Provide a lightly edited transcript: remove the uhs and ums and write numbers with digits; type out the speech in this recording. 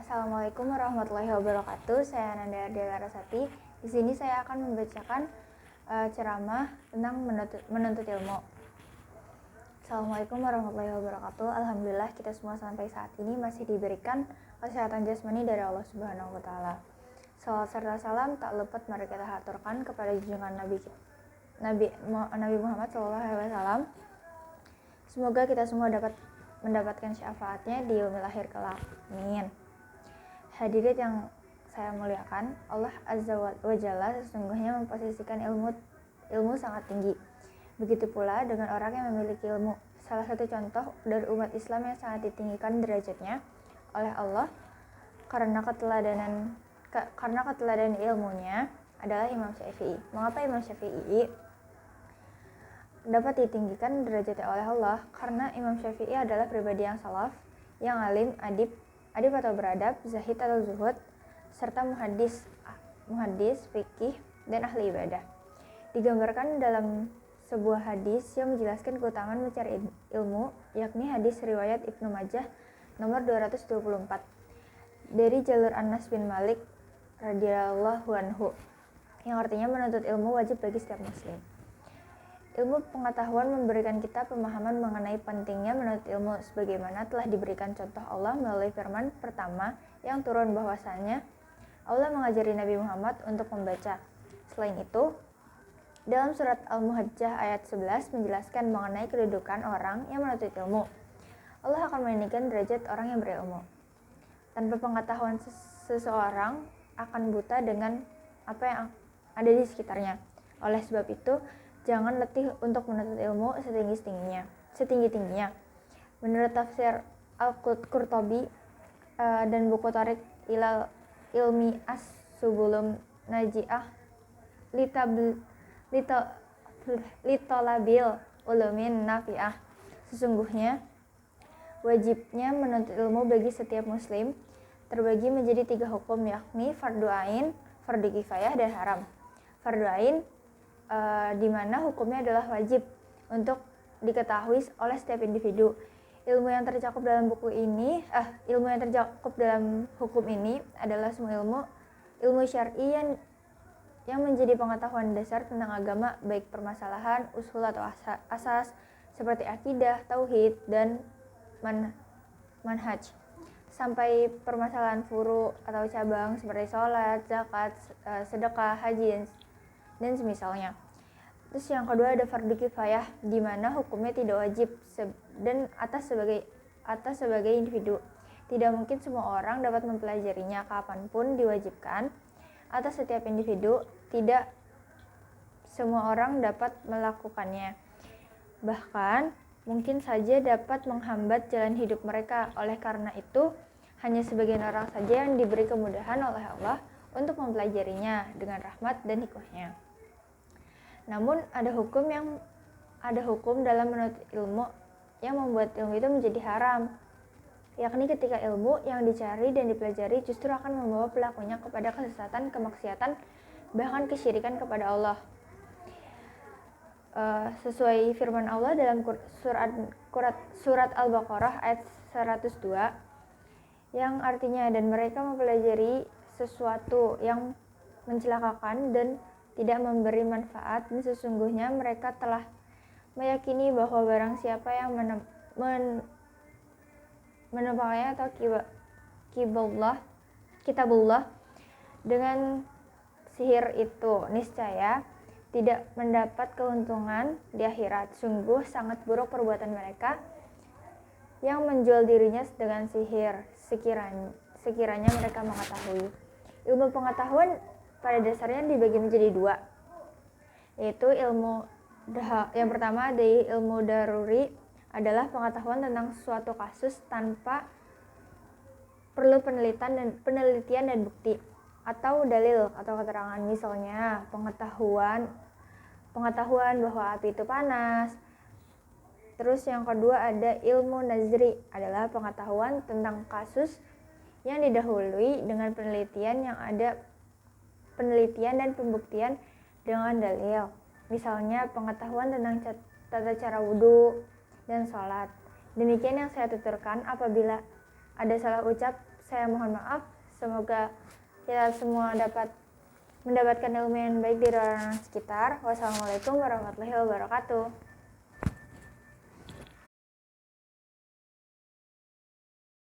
Assalamualaikum warahmatullahi wabarakatuh. Saya Nanda Ardela Rasati. Di sini saya akan membacakan ceramah tentang menuntut ilmu. Assalamualaikum warahmatullahi wabarakatuh. Alhamdulillah kita semua sampai saat ini masih diberikan kesehatan jasmani dari Allah Subhanahu wa taala. Salawat serta salam tak luput mari kita haturkan kepada junjungan Nabi Muhammad SAW. Semoga kita semua dapat mendapatkan syafaatnya di yaumil akhir kelak. Amin. Hadirin yang saya muliakan, Allah Azza wa Jalla sesungguhnya memposisikan ilmu sangat tinggi. Begitu pula dengan orang yang memiliki ilmu. Salah satu contoh dari umat Islam yang sangat ditinggikan derajatnya oleh Allah karena keteladanan ilmunya adalah Imam Syafi'i. Mengapa Imam Syafi'i dapat ditinggikan derajatnya oleh Allah? Karena Imam Syafi'i adalah pribadi yang salaf, yang alim, adib atau beradab, zahid atau zuhud, serta muhaddis, fikih, dan ahli ibadah. Digambarkan dalam sebuah hadis yang menjelaskan keutamaan mencari ilmu, yakni hadis riwayat Ibnu Majah nomor 224 dari jalur Anas bin Malik radhiyallahu anhu, yang artinya menuntut ilmu wajib bagi setiap muslim. Ilmu pengetahuan memberikan kita pemahaman mengenai pentingnya menuntut ilmu, sebagaimana telah diberikan contoh Allah melalui firman pertama yang turun bahwasanya Allah mengajari Nabi Muhammad untuk membaca. Selain itu, dalam surat Al-Muhajjah ayat 11 menjelaskan mengenai kedudukan orang yang menuntut ilmu. Allah akan meninggikan derajat orang yang berilmu. Tanpa pengetahuan seseorang akan buta dengan apa yang ada di sekitarnya. Oleh sebab itu, jangan letih untuk menuntut ilmu setinggi-tingginya. Menurut tafsir Al-Qurtubi dan buku Tariq ilal Ilmi As-Subulum Naji'ah litolabil ulumin nafi'ah. Sesungguhnya wajibnya menuntut ilmu bagi setiap muslim terbagi menjadi 3 hukum, yakni fardu ain, fardu kifayah, dan haram. Fardu ain di mana hukumnya adalah wajib untuk diketahui oleh setiap individu. Ilmu yang tercakup dalam hukum ini adalah semua ilmu syar'i yang menjadi pengetahuan dasar tentang agama, baik permasalahan, usul atau asas seperti akidah, tauhid, dan manhaj, sampai permasalahan furu atau cabang seperti sholat, zakat, sedekah, haji, dan semisalnya. Terus yang kedua ada fardu kifayah, di mana hukumnya tidak wajib dan atas sebagai individu. Tidak mungkin semua orang dapat mempelajarinya kapanpun diwajibkan atas setiap individu. Tidak semua orang dapat melakukannya. Bahkan mungkin saja dapat menghambat jalan hidup mereka. Oleh karena itu, hanya sebagian orang saja yang diberi kemudahan oleh Allah untuk mempelajarinya dengan rahmat dan hikmahnya. Namun ada hukum dalam menuntut ilmu yang membuat ilmu itu menjadi haram, yakni ketika ilmu yang dicari dan dipelajari justru akan membawa pelakunya kepada kesesatan, kemaksiatan, bahkan kesyirikan kepada Allah. Sesuai firman Allah dalam surat Al-Baqarah ayat 102 yang artinya, dan mereka mempelajari sesuatu yang mencelakakan dan tidak memberi manfaat, dan sesungguhnya mereka telah meyakini bahwa barang siapa yang menempatkannya atau kitabullah dengan sihir itu, niscaya tidak mendapat keuntungan di akhirat. Sungguh sangat buruk perbuatan mereka yang menjual dirinya dengan sihir, sekiranya mereka mengetahui. Ilmu pengetahuan pada dasarnya dibagi menjadi 2, yaitu yang pertama dari ilmu daruri adalah pengetahuan tentang suatu kasus tanpa perlu penelitian dan bukti atau dalil atau keterangan. Misalnya pengetahuan bahwa api itu panas. Terus yang kedua ada ilmu nazri, adalah pengetahuan tentang kasus yang didahului dengan penelitian dan pembuktian dengan dalil. Misalnya pengetahuan tentang tata cara wudhu dan sholat. Demikian yang saya tuturkan. Apabila ada salah ucap, saya mohon maaf. Semoga kita semua dapat mendapatkan ilmu yang baik di ruangan sekitar. Wassalamualaikum warahmatullahi wabarakatuh.